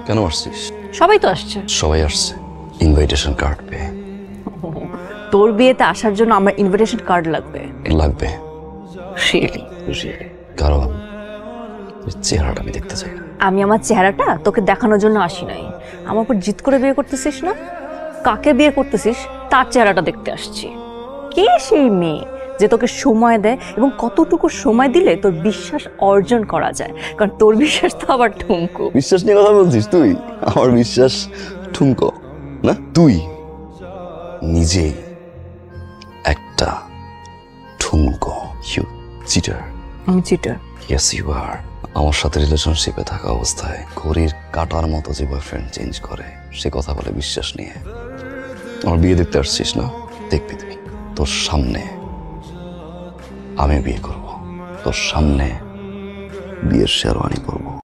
কেন আসছিস? সবাই তো আসছে। সবাই আসছে ইনভাইটেশন কার্ড পেয়ে। তোর বিয়েতে আসার জন্য আমার ইনভিটেশন কার্ড লাগবে? লাগবে Really? কারণ তোর চেহারাটা আমি দেখতে চাই না। আমি আমার চেহারাটা তোকে দেখানোর জন্য আসি নাই। আমার উপর জিদ করে বিয়ে করতেছিস না? কাকে বিয়ে করতেছিস তার চেহারাটা দেখতে আসছি। কে সেই মেয়ে যে তোকে সময় দেয় এবং কতটুকু সময় দিলে তোর বিশ্বাস অর্জন করা যায়? কারণ তোর বিশ্বাস তো আবার ঠুনকো। বিশ্বাস নিয়ে কথা বলছিস তুই? আমার বিশ্বাস ঠুনকো না, তুই নিজেই একটা ঠুনকো। You cheater. আমি চিটার? Yes you are. আমার সাথে রিলেশনশিপে থাকা অবস্থায় ঘড়ির কাটার মতো যে বয়ফ্রেন্ড চেঞ্জ করে সে কথা বলে বিশ্বাস নিয়ে। আমার বিয়ে দেখতে আসছিস না? দেখবি তুই, তোর সামনে আমি বিয়ে করব, তোর সামনে বিয়ের শেরওয়ানি করব।